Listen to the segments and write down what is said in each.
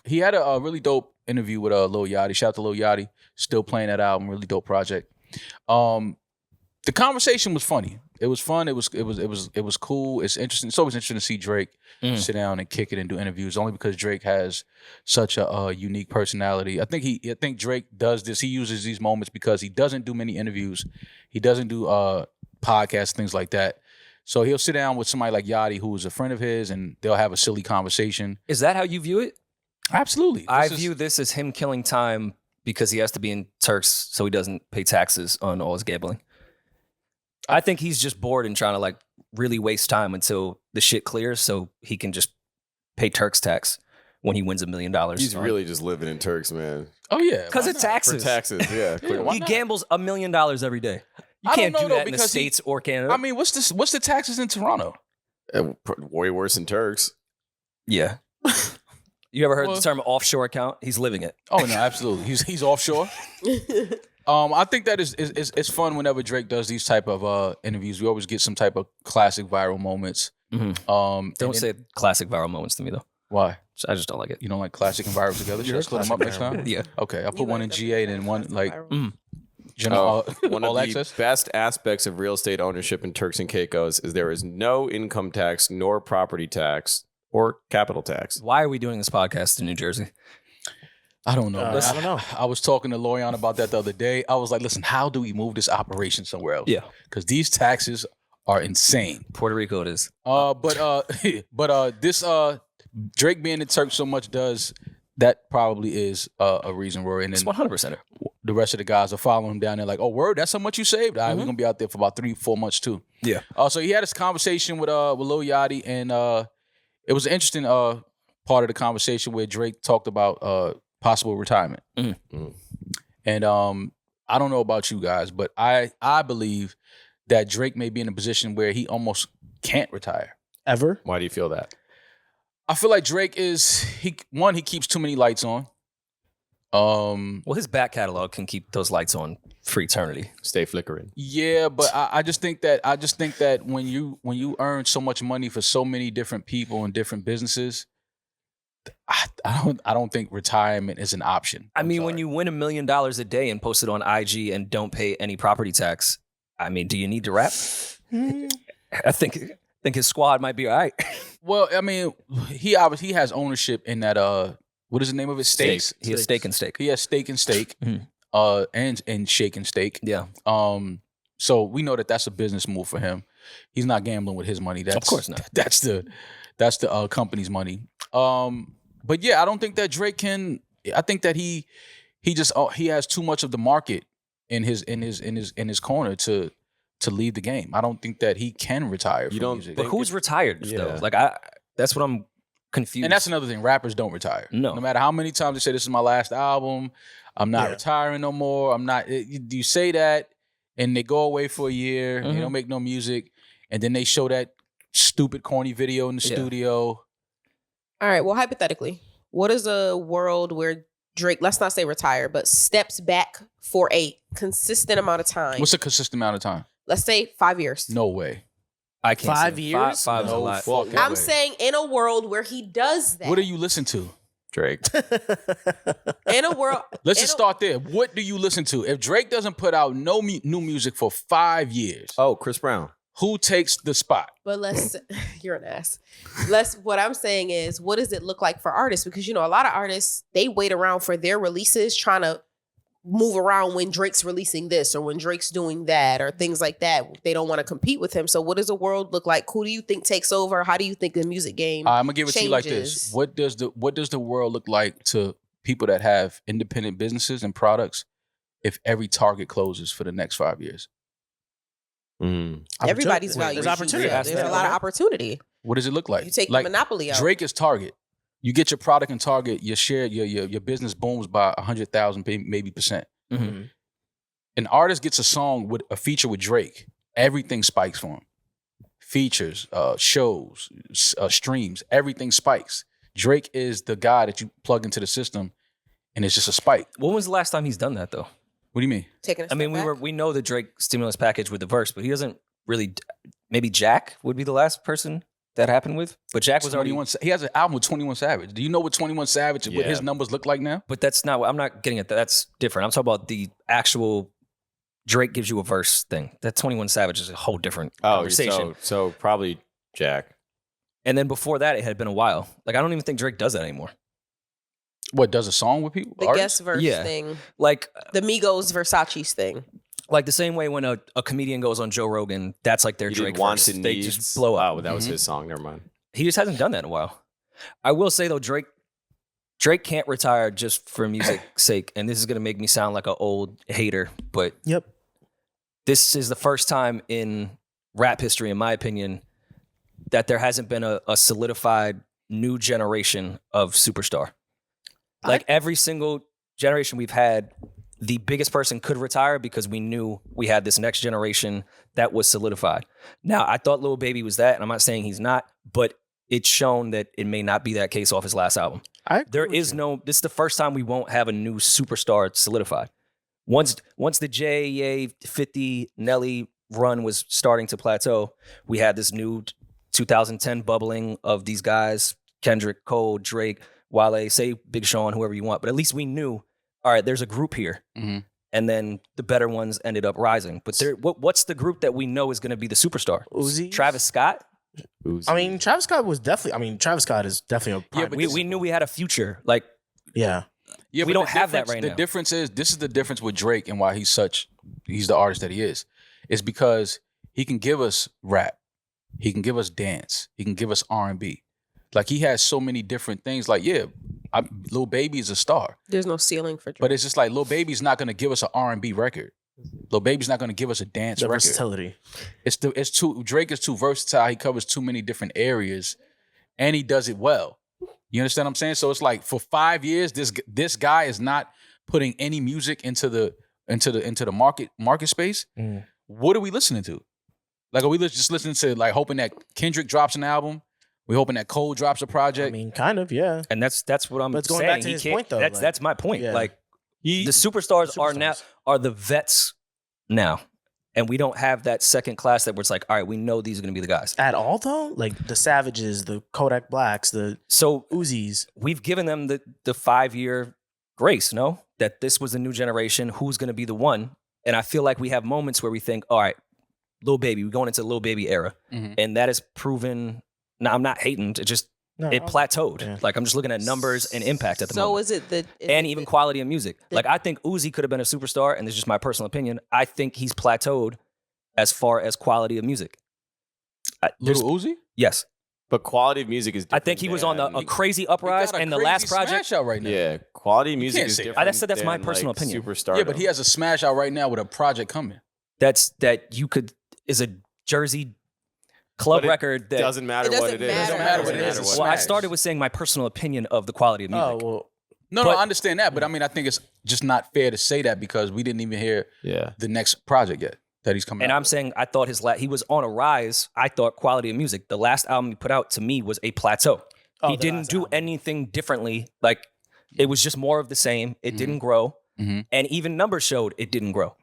he had a really dope interview with Lil Yachty. Shout out to Lil Yachty. Still playing that album. Really dope project. The conversation was funny. It was fun. It was cool. It's interesting. It's always interesting to see Drake sit down and kick it and do interviews. Only because Drake has such a unique personality. I think Drake does this. He uses these moments because he doesn't do many interviews. He doesn't do podcasts, things like that. So he'll sit down with somebody like Yachty, who's a friend of his, and they'll have a silly conversation. Is that how you view it? Absolutely. I view this as him killing time because he has to be in Turks so he doesn't pay taxes on all his gambling. I think he's just bored and trying to like really waste time until the shit clears so he can just pay Turks tax when he wins $1 million. He's really just living in Turks, man. Oh, yeah. Because of taxes. For taxes, yeah. He gambles $1 million every day. You can't do that in the States or Canada. I mean, what's the taxes in Toronto? Way worse than Turks. Yeah. You ever heard the term offshore account? He's living it. Oh, no, absolutely. He's offshore. I think that it's fun whenever Drake does these type of interviews. We always get some type of classic viral moments. Mm-hmm. Don't say classic viral moments to me, though. Why? I just don't like it. You don't like classic and viral together? Should I split them up next time? Yeah. Okay, I'll put one in GA and then one like... one of the best aspects of real estate ownership in Turks and Caicos is there is no income tax, nor property tax, or capital tax. Why are we doing this podcast in New Jersey? I don't know. I don't know. I was talking to Lorian about that the other day. I was like, listen, how do we move this operation somewhere else? Yeah. Because these taxes are insane. Puerto Rico it is. But this Drake being in Turks so much that probably is a reason, Rory. And then it's 100%. The rest of the guys are following him down there like, oh, word, that's how much you saved? All right, we're going to be out there for about 3-4 months too. Yeah. So he had this conversation with Lil Yachty, and it was an interesting part of the conversation where Drake talked about possible retirement. And I don't know about you guys, but I believe that Drake may be in a position where he almost can't retire. Ever? Why do you feel that? I feel like Drake he keeps too many lights on. Well, his back catalog can keep those lights on for eternity. Stay flickering. Yeah, but I just think that when you earn so much money for so many different people and different businesses, I don't think retirement is an option. I mean, when you win $1 million a day and post it on IG and don't pay any property tax, I mean, do you need to rap? I think his squad might be all right. Well, I mean, he obviously has ownership in that. What is the name of it? Stakes. He has stake and stake. He has stake and stake. And shake and stake. Yeah. So we know that that's a business move for him. He's not gambling with his money. Of course not. That's the company's money. But yeah, I don't think that Drake can. I think that he has too much of the market in his corner to leave the game. I don't think that he can retire from music. But who's retired though? Like that's what I'm confused. And that's another thing. Rappers don't retire. No matter how many times they say this is my last album, I'm not retiring no more. I'm not. You say that, and they go away for a year. They don't make no music, and then they show that stupid corny video in the studio. All right. Well, hypothetically, what is a world where Drake, let's not say retire, but steps back for a consistent amount of time? What's a consistent amount of time? Let's say 5 years. No way. I can't. 5 years? Five is a lot. I'm saying in a world where he does that. What do you listen to? Drake. In a world. Let's just start there. What do you listen to? If Drake doesn't put out no new music for 5 years. Oh, Chris Brown. Who takes the spot? But you're an ass. What I'm saying is, what does it look like for artists? Because, a lot of artists, they wait around for their releases trying to move around when Drake's releasing this or when Drake's doing that or things like that. They don't want to compete with him. So what does the world look like? Who do you think takes over? How do you think the music game I'm going to give it to you like this. What does the world look like to people that have independent businesses and products if every Target closes for the next 5 years? Everybody's valuation. There's opportunity. There's a lot of opportunity. What does it look like? You take the monopoly out. Drake is Target. You get your product in Target, your share, your business booms by 100,000 maybe percent. An artist gets a song with a feature with Drake, everything spikes for him. Features, shows, streams, everything spikes. Drake is the guy that you plug into the system, and it's just a spike. When was the last time he's done that though? What do you mean? We know the Drake stimulus package with the verse, but he doesn't really. Maybe Jack would be the last person that happened with. But Jack was already. He has an album with 21 Savage. Do you know what 21 Savage what his numbers look like now? But that's not. I'm not getting at that. That's different. I'm talking about the actual Drake gives you a verse thing. That 21 Savage is a whole different conversation. So probably Jack. And then before that, it had been a while. Like I don't even think Drake does that anymore. What, does a song with people? The artists? guest verse thing. Like the Migos Versace's thing. Like the same way when a comedian goes on Joe Rogan, that's like their Drake verse. They just blow up. Oh, that was his song. Never mind. He just hasn't done that in a while. I will say though, Drake can't retire just for music's sake. And this is gonna make me sound like an old hater, but this is the first time in rap history, in my opinion, that there hasn't been a solidified new generation of superstar. Like every single generation we've had, the biggest person could retire because we knew we had this next generation that was solidified. Now, I thought Lil Baby was that, and I'm not saying he's not, but it's shown that it may not be that case off his last album. This is the first time we won't have a new superstar solidified. Once the J, 50, Nelly run was starting to plateau, we had this new 2010 bubbling of these guys, Kendrick, Cole, Drake, Wale, say Big Sean, whoever you want, but at least we knew, all right, there's a group here. Mm-hmm. And then the better ones ended up rising. But what's the group that we know is going to be the superstar? Uzi? Travis Scott? Uzi. I mean, Travis Scott is definitely a prime. Yeah, we knew we had a future. Like, yeah, we don't have that right now. The difference is, this is the difference with Drake and why he's the artist that he is. It's because he can give us rap. He can give us dance. He can give us R&B. Like, he has so many different things. Like, Lil Baby is a star. There's no ceiling for Drake. But it's just like, Lil Baby's not going to give us an R&B record. Lil Baby's not going to give us a dance record. Versatility. Drake is too versatile. He covers too many different areas, and he does it well. You understand what I'm saying? So it's like, for 5 years, this guy is not putting any music into the market space. Mm. What are we listening to? Like, are we just listening to, like, hoping that Kendrick drops an album? We hoping that Cole drops a project? I mean, kind of, yeah. And that's what I'm saying. But going back to his point, though. That's my point. Yeah. Like, the superstars are the vets now. And we don't have that second class that where it's like, all right, we know these are going to be the guys. At all, though? Like, the Savages, the Kodak Blacks, the Uzis. We've given them the 5-year grace, no? That this was the new generation. Who's going to be the one? And I feel like we have moments where we think, all right, Lil Baby, we're going into the Lil Baby era. Mm-hmm. And that is proven. Now, I'm not hating. It plateaued. Yeah. Like, I'm just looking at numbers and impact at the moment. So is it even quality of music. Like, I think Uzi could have been a superstar, and this is just my personal opinion. I think he's plateaued as far as quality of music. Little Uzi? Yes. But quality of music is different. I think he was on a crazy uprise, and the last project. Smash out right now. Yeah, quality of music is different. I said that's my personal opinion. Superstar. Yeah, but he has a smash out right now with a project coming. Is a Jersey club record that doesn't matter what it is. It doesn't matter what it is. Well, I started with saying my personal opinion of the quality of music. Oh, well. No, I understand that, but I mean, I think it's just not fair to say that because we didn't even hear the next project yet that he's coming out. And I'm saying I thought he was on a rise. I thought quality of music. The last album he put out to me was a plateau. He didn't do anything differently. Like, it was just more of the same. It didn't grow. Mm-hmm. And even numbers showed it didn't grow.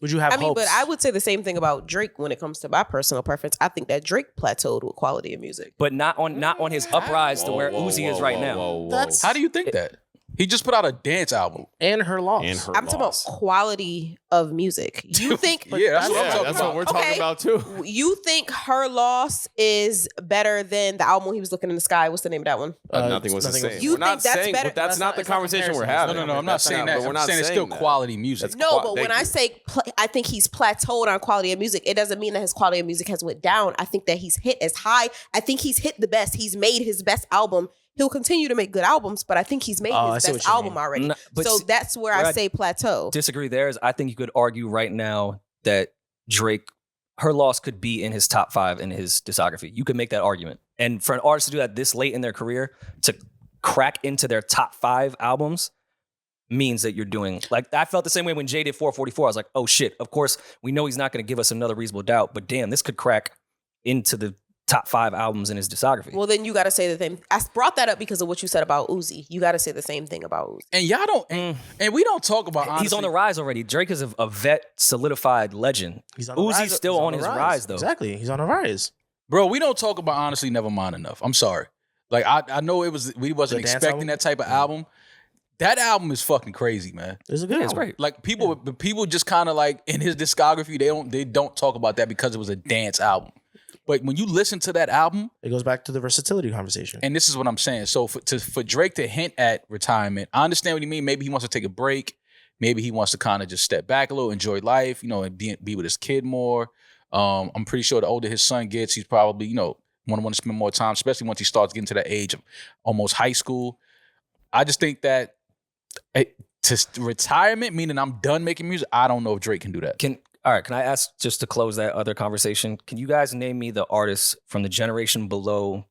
Would you have hopes? But I would say the same thing about Drake when it comes to my personal preference. I think that Drake plateaued with quality of music. But not on his uprise to where Uzi is right now. How do you think that? He just put out a dance album. And her loss. I'm talking about quality of music. You think... That's what we're talking about too. You think her loss is better than the album when he was looking in the sky? What's the name of that one? Nothing was the same. You think that's better? But that's not the conversation we're having. No, I'm not saying that. I'm saying it's still quality music. No, but when I say I think he's plateaued on quality of music, it doesn't mean that his quality of music has went down. I think that he's hit as high. I think he's hit the best. He's made his best album. He'll continue to make good albums, but I think he's made his best album already. No, so that's where I say plateau. Disagree there is I think you could argue right now that Drake, her loss could be in his top 5 in his discography. You could make that argument. And for an artist to do that this late in their career, to crack into their top 5 albums means that you're doing, like, I felt the same way when Jay did 444. I was like, oh shit, of course, we know he's not going to give us another Reasonable Doubt, but damn, this could crack into the top 5 albums in his discography. Well, then you got to say the same. I brought that up because of what you said about Uzi. You got to say the same thing about Uzi. And y'all don't, and we don't talk about, honestly, he's on the rise already. Drake is a vet, solidified legend. He's on Uzi's still on his rise, though. Exactly. He's on a rise. Bro, we don't talk about Honestly Nevermind enough. I'm sorry. Like I know we wasn't The dance expecting album? that type of album. That album is fucking crazy, man. It's a good It's album. great. Like people just kind of like in his discography, they don't talk about that because it was a dance album. But when you listen to that album, It goes back to the versatility conversation. and this is what I'm saying. So for Drake to hint at retirement, I understand what you mean. Maybe he wants to take a break. Maybe he wants to kind of just step back a little, enjoy life, and be with his kid more. I'm pretty sure the older his son gets, he's probably, want to spend more time, especially once he starts getting to that age of almost high school. I just think that to retirement, meaning I'm done making music, I don't know if Drake can do that. Can I ask, just to close that other conversation, can you guys name me the artists from the generation below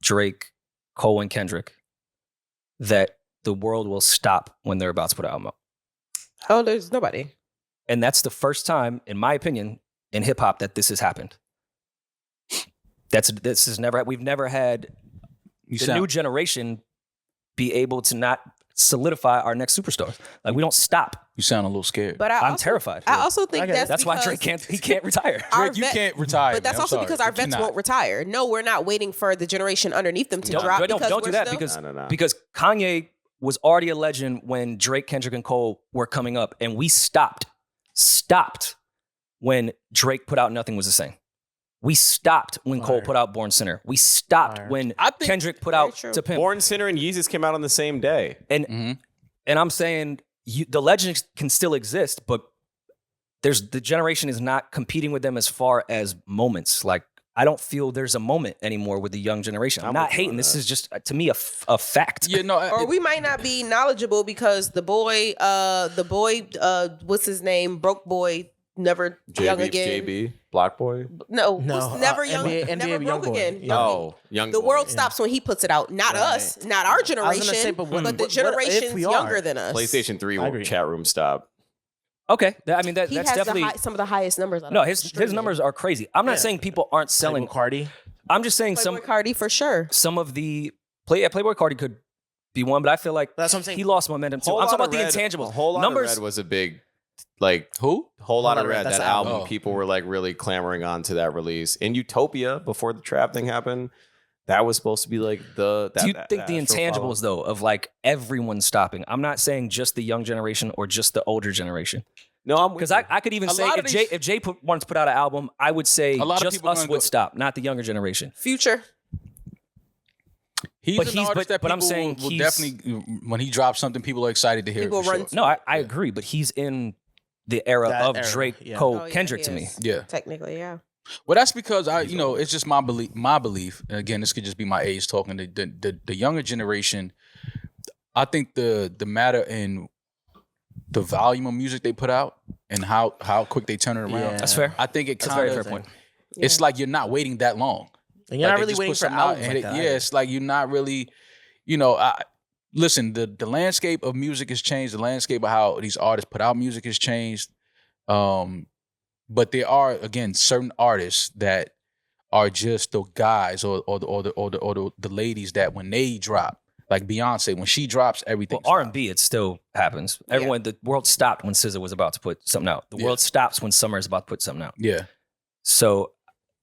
Drake, Cole, and Kendrick that the world will stop when they're about to put an album out? Oh, there's nobody. And that's the first time, in my opinion, in hip hop that this has happened. We've never had the new generation be able to not solidify our next superstar. Like, we don't stop. You sound a little scared. But I'm terrified. I also think That's why Drake can't retire. Drake, you can't retire. But that's man. I'm also sorry, because our but you vets not. won't retire. No, we're not waiting for the generation underneath them to drop. Don't do that because Kanye was already a legend when Drake, Kendrick, and Cole were coming up, and we stopped when Drake put out Nothing Was the Same. We stopped when Cole put out Born Sinner. We stopped when Kendrick put out To Pimp. Born Sinner and Yeezus came out on the same day. And I'm saying the legends can still exist, but the generation is not competing with them as far as moments. Like, I don't feel there's a moment anymore with the young generation. I'm not hating. This is just, to me, a fact. Yeah, no. Or we might not be knowledgeable because the boy, what's his name? Broke boy, never young again. JB, Block Boy. No, was never young, NBA never broke Youngboy. again. No, Young The Boy. world stops when he puts it out. Not us, not our generation, say, but the generation's younger than us. PlayStation 3 chat room stop. Okay, I mean He that's has definitely some of the highest numbers. no. His numbers are crazy. I'm not saying people aren't selling. Cardi. I'm just saying Playboy Cardi for sure. some of the Playboy Cardi could be one, but I feel like That's what I'm saying. he lost momentum too. I'm talking about the intangibles. Whole Lot numbers. of Red was a big, Who? Whole Lot of Red. that's That the album. album, people were like really clamoring on to that release. In Utopia, before the trap thing happened, that was supposed to be like Do you think the intangibles though of like everyone stopping? I'm not saying just the young generation or just the older generation. No, Because I could even say if Jay wanted to put out an album, I would say A lot of just people us gonna would go- stop, not the younger generation. Future. He's But an he's- artist but- that but I'm people saying will he's- definitely, when he drops something, people are excited to hear People it for run sure. No, I agree, but he's in the era That of era, Drake, yeah. Cole, Oh, yeah, Kendrick he to me. is. Yeah. Technically, yeah. Well, that's because it's just my belief. And again, this could just be my age talking. The younger generation, I think the matter in the volume of music they put out and how quick they turn it around. Yeah. That's fair. I think it That's a very kind fair of point. it's like you're not waiting that long. And you're Like, not they really just waiting put for something out albums and like that. yeah, it's like you're not really, listen, the landscape of music has changed. The landscape of how these artists put out music has changed. But there are, again, certain artists that are just the guys or the ladies that when they drop, like Beyonce, when she drops, everything. Well, R&B, it still happens. Everyone, the world stopped when SZA was about to put something out. The world stops when Summer is about to put something out. Yeah. So,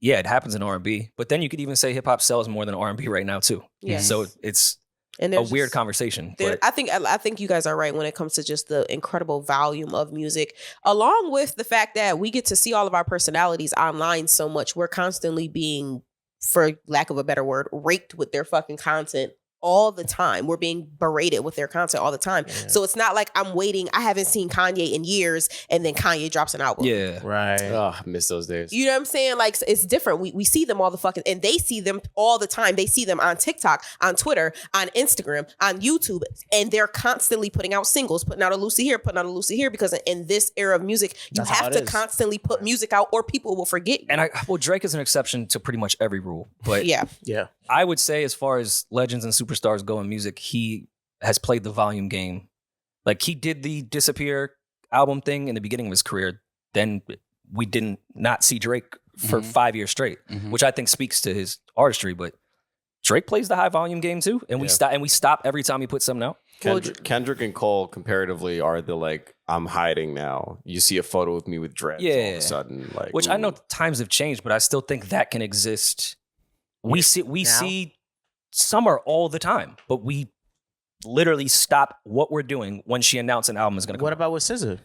yeah, it happens in R&B. But then you could even say hip hop sells more than R&B right now too. Yes. So it's And a there's weird just- conversation. There, But I think you guys are right when it comes to just the incredible volume of music, along with the fact that we get to see all of our personalities online so much. We're constantly being, for lack of a better word, raked with their fucking content all the time. We're being berated with their content all the time. Yeah. So it's not like I'm waiting. I haven't seen Kanye in years, and then Kanye drops an album. yeah. Right. Oh, I miss those days. You know what I'm saying? Like, it's different. We see them all the fucking, and they see them all the time. They see them on TikTok, on Twitter, on Instagram, on YouTube, and they're constantly putting out singles, putting out a Lucy here, putting out a Lucy here, because in this era of music, you That's how have it to is. constantly put music out or people will forget you. And Drake is an exception to pretty much every rule. But Yeah. Yeah. I would say as far as legends and superstars go in music, he has played the volume game. Like, he did the Disappear album thing in the beginning of his career. Then we didn't not see Drake for 5 years straight, which I think speaks to his artistry. But Drake plays the high volume game too, and we stop every time he puts something out. Kendrick and Cole comparatively are the like, I'm hiding now. You see a photo with me with dreads all of a sudden, like, which I know times have changed, but I still think that can exist. We see Summer all the time, but we literally stop what we're doing when she announced an album is going to come. What about with SZA?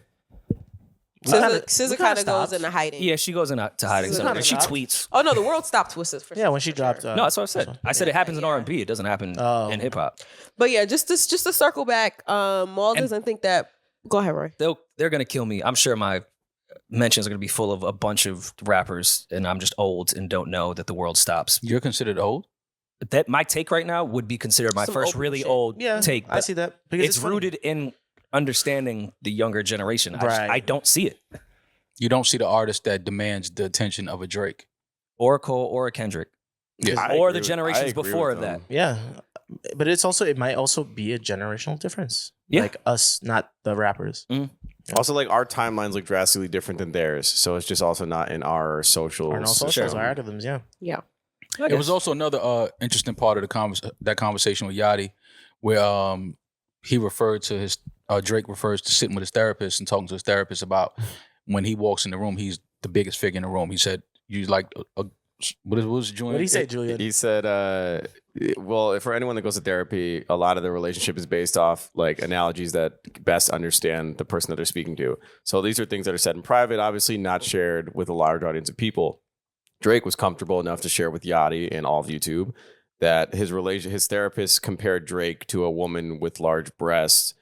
SZA kind of goes into hiding. Yeah, she goes into hiding. And she tweets. Oh no, the world stopped with SZA. Yeah, when she dropped. No, that's what I said. I said it happens in R&B. It doesn't happen in hip hop. But yeah, just to circle back, Mal doesn't think that. Go ahead, Roy. They're gonna kill me. I'm sure my mentions are gonna be full of a bunch of rappers, and I'm just old and don't know that the world stops. You're considered old? That my take right now would be considered my first really old take. I see that. Because it's rooted in understanding the younger generation. I don't see it. You don't see the artist that demands the attention of a Drake. Or a Cole or a Kendrick. Yeah. Or the generations before that. Yeah. But it might also be a generational difference. Yeah. Like us, not the rappers. Mm. Yeah. Also, like our timelines look drastically different than theirs. So it's just also not in our socials. Our socials, our algorithms, Yeah. It was also another interesting part of that conversation with Yachty, where he referred to Drake refers to sitting with his therapist and talking to his therapist about when he walks in the room, he's the biggest figure in the room. He said, "You like what was Julian?" What did he say, Julian? He said, "Well, for anyone that goes to therapy, a lot of the relationship is based off like analogies that best understand the person that they're speaking to. So these are things that are said in private, obviously not shared with a large audience of people." Drake was comfortable enough to share with Yachty and all of YouTube that his therapist compared Drake to a woman with large breasts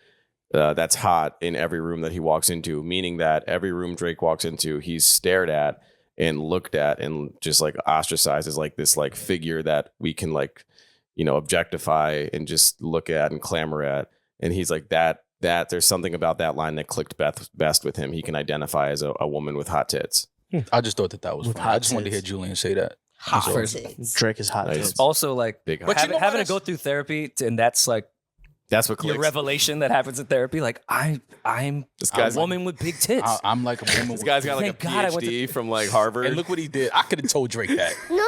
that's hot in every room that he walks into, meaning that every room Drake walks into, he's stared at and looked at and just like ostracized as like this like figure that we can like, objectify and just look at and clamor at. And he's like that there's something about that line that clicked best with him. He can identify as a woman with hot tits. I just thought that was funny. I just wanted to hear Julian say that. Hot tits. Drake is hot. Nice. Also, like, Big but having to go through therapy, and that's what clicks. Your revelation that happens in therapy. Like, I'm a woman with big tits. I'm like a woman. This guy's got like a PhD from like Harvard. And look what he did. I could have told Drake that. NewRoryAndMal.